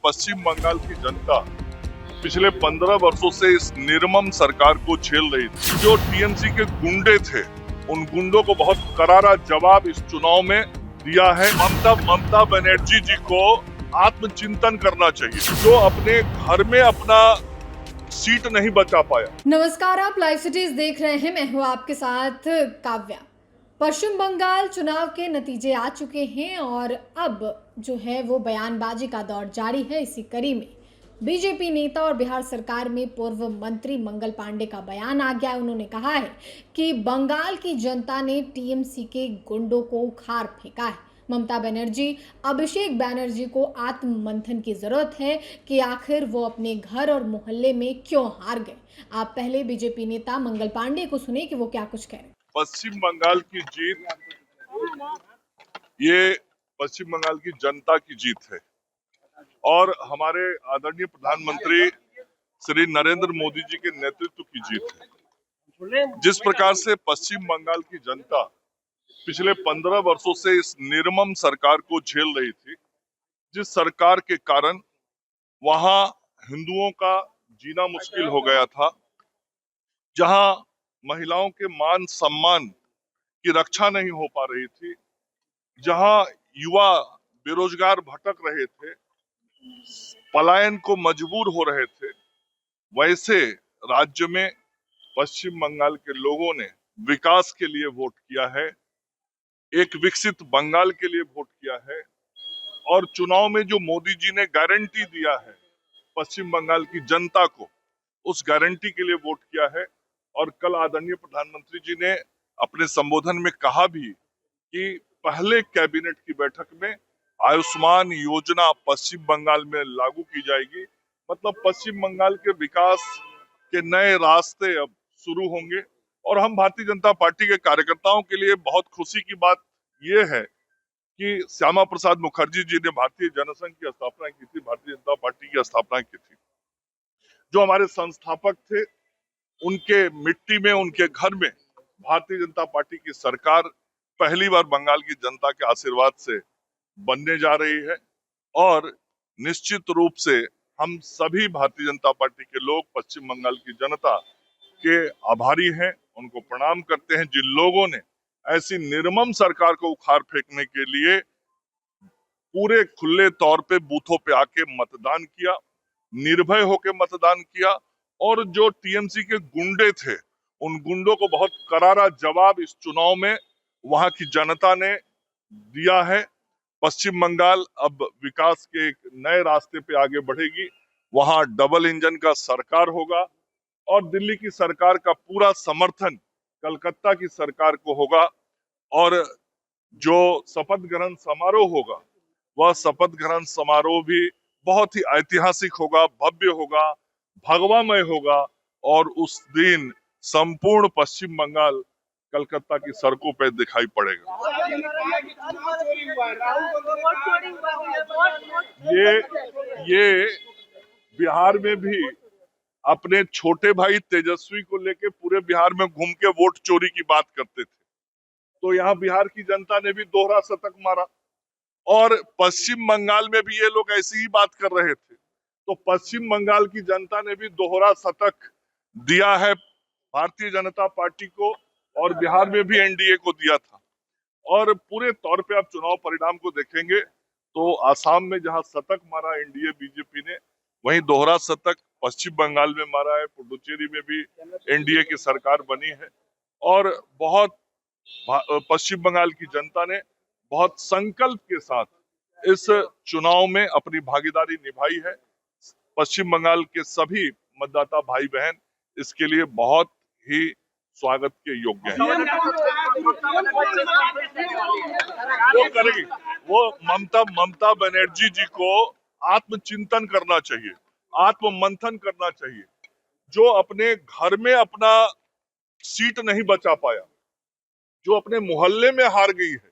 पश्चिम बंगाल की जनता पिछले 15 वर्षों से इस निर्मम सरकार को झेल रही थी। जो टीएमसी के गुंडे थे, उन गुंडों को बहुत करारा जवाब इस चुनाव में दिया है। ममता बनर्जी जी को आत्मचिंतन करना चाहिए, जो अपने घर में अपना सीट नहीं बचा पाया। नमस्कार, आप लाइव सिटीज देख रहे हैं। मैं हूं आपके साथ काव्या। पश्चिम बंगाल चुनाव के नतीजे आ चुके हैं और अब जो है वो बयानबाजी का दौर जारी है। इसी कड़ी में बीजेपी नेता और बिहार सरकार में पूर्व मंत्री मंगल पांडे का बयान आ गया है। उन्होंने कहा है कि बंगाल की जनता ने टीएमसी के गुंडों को उखाड़ फेंका है। ममता बनर्जी, अभिषेक बैनर्जी को आत्ममंथन की जरूरत है कि आखिर वो अपने घर और मोहल्ले में क्यों हार गए। आप पहले बीजेपी नेता मंगल पांडे को सुने कि वो क्या कुछ कह रहे हैं। पश्चिम बंगाल की जीत, ये पश्चिम बंगाल की जनता की जीत है और हमारे आदरणीय प्रधानमंत्री श्री नरेंद्र मोदी जी के नेतृत्व की जीत है। जिस प्रकार से पश्चिम बंगाल की जनता पिछले 15 वर्षों से इस निर्मम सरकार को झेल रही थी, जिस सरकार के कारण वहां हिंदुओं का जीना मुश्किल हो गया था, जहां महिलाओं के मान सम्मान की रक्षा नहीं हो पा रही थी, जहां युवा बेरोजगार भटक रहे थे, पलायन को मजबूर हो रहे थे, वैसे राज्य में पश्चिम बंगाल के लोगों ने विकास के लिए वोट किया है, एक विकसित बंगाल के लिए वोट किया है और चुनाव में जो मोदी जी ने गारंटी दिया है पश्चिम बंगाल की जनता को, उस गारंटी के लिए वोट किया है। और कल आदरणीय प्रधानमंत्री जी ने अपने संबोधन में कहा भी कि पहले कैबिनेट की बैठक में आयुष्मान योजना पश्चिम बंगाल में लागू की जाएगी। मतलब पश्चिम बंगाल के विकास के नए रास्ते अब शुरू होंगे और हम भारतीय जनता पार्टी के कार्यकर्ताओं के लिए बहुत खुशी की बात यह है कि श्यामा प्रसाद मुखर्जी जी ने भारतीय जनसंघ की स्थापना की थी, भारतीय जनता पार्टी की स्थापना की थी। जो हमारे संस्थापक थे, उनके मिट्टी में, उनके घर में भारतीय जनता पार्टी की सरकार पहली बार बंगाल की जनता के आशीर्वाद से बनने जा रही है और निश्चित रूप से हम सभी भारतीय जनता पार्टी के लोग पश्चिम बंगाल की जनता के आभारी हैं, उनको प्रणाम करते हैं जिन लोगों ने ऐसी निर्मम सरकार को उखाड़ फेंकने के लिए पूरे खुले तौर पे बूथों पे आके मतदान किया, निर्भय होकर मतदान किया और जो टीएमसी के गुंडे थे, उन गुंडों को बहुत करारा जवाब इस चुनाव में वहां की जनता ने दिया है। पश्चिम बंगाल अब विकास के एक नए रास्ते पे आगे बढ़ेगी, वहां डबल इंजन का सरकार होगा और दिल्ली की सरकार का पूरा समर्थन कलकत्ता की सरकार को होगा और जो शपथ ग्रहण समारोह होगा, वह शपथ ग्रहण समारोह भी बहुत ही ऐतिहासिक होगा, भव्य होगा, भगवामय होगा और उस दिन संपूर्ण पश्चिम बंगाल कलकत्ता की सड़कों पे दिखाई पड़ेगा। ये बिहार में भी अपने छोटे भाई तेजस्वी को लेके पूरे बिहार में घूम के वोट चोरी की बात करते थे, तो यहाँ बिहार की जनता ने भी दोहरा शतक मारा और पश्चिम बंगाल में भी ये लोग ऐसी ही बात कर रहे थे, तो पश्चिम बंगाल की जनता ने भी दोहरा शतक दिया है भारतीय जनता पार्टी को और बिहार में भी एनडीए को दिया था। और पूरे तौर पे आप चुनाव परिणाम को देखेंगे तो आसाम में जहां शतक मारा एनडीए बीजेपी ने, वहीं दोहरा शतक पश्चिम बंगाल में मारा है। पुडुचेरी में भी एनडीए की सरकार बनी है और बहुत पश्चिम बंगाल की जनता ने बहुत संकल्प के साथ इस चुनाव में अपनी भागीदारी निभाई है। पश्चिम बंगाल के सभी मतदाता भाई बहन इसके लिए बहुत ही स्वागत के योग्य हैं। वो करेगी, वो ममता बनर्जी जी को आत्मचिंतन करना चाहिए, आत्ममंथन करना चाहिए। जो अपने घर में अपना सीट नहीं बचा पाया, जो अपने मोहल्ले में हार गई है,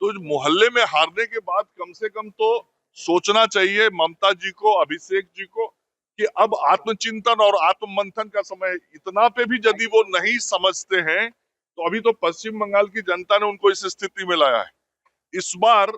तो मोहल्ले में हारने के बाद कम से कम तो सोचना चाहिए ममता जी को, अभिषेक जी को, कि अब आत्मचिंतन और आत्ममंथन का समय। इतना पे भी यदि वो नहीं समझते हैं तो अभी तो पश्चिम बंगाल की जनता ने उनको इस स्थिति में लाया है। इस बार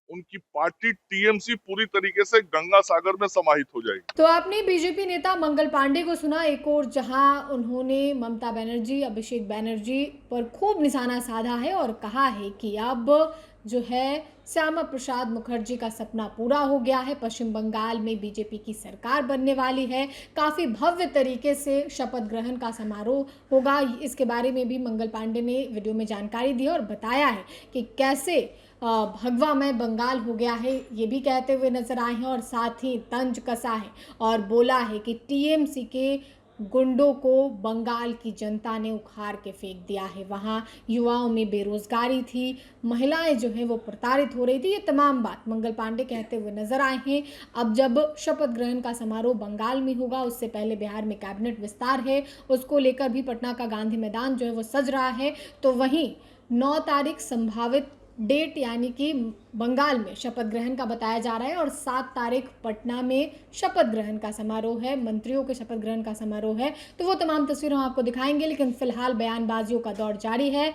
उनकी पार्टी टीएमसी पूरी तरीके से गंगा सागर में समाहित हो जाएगी। तो आपने बीजेपी नेता मंगल पांडे को सुना, एक और जहां उन्होंने ममता बनर्जी, अभिषेक बनर्जी पर खूब निशाना साधा है और कहा है कि अब जो है श्यामा प्रसाद मुखर्जी का सपना पूरा हो गया है, पश्चिम बंगाल में बीजेपी की सरकार बनने वाली है, काफ़ी भव्य तरीके से शपथ ग्रहण का समारोह होगा। इसके बारे में भी मंगल पांडे ने वीडियो में जानकारी दी और बताया है कि कैसे भगवामय बंगाल हो गया है, ये भी कहते हुए नजर आए हैं और साथ ही तंज कसा है और बोला है कि टीएमसी के गुंडों को बंगाल की जनता ने उखाड़ के फेंक दिया है। वहाँ युवाओं में बेरोजगारी थी, महिलाएं जो हैं वो प्रताड़ित हो रही थी। ये तमाम बात मंगल पांडे कहते हुए नजर आए हैं। अब जब शपथ ग्रहण का समारोह बंगाल में होगा, उससे पहले बिहार में कैबिनेट विस्तार है, उसको लेकर भी पटना का गांधी मैदान जो है वो सज रहा है। तो वहीं 9 तारीख संभावित डेट यानी कि बंगाल में शपथ ग्रहण का बताया जा रहा है और 7 तारीख पटना में शपथ ग्रहण का समारोह है, मंत्रियों के शपथ ग्रहण का समारोह है। तो वो तमाम तस्वीरें हम आपको दिखाएंगे, लेकिन फिलहाल बयानबाजियों का दौर जारी है।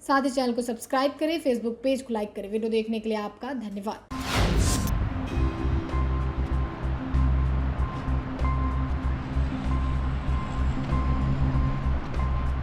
साथ ही चैनल को सब्सक्राइब करें, फेसबुक पेज को लाइक करें। वीडियो देखने के लिए आपका धन्यवाद।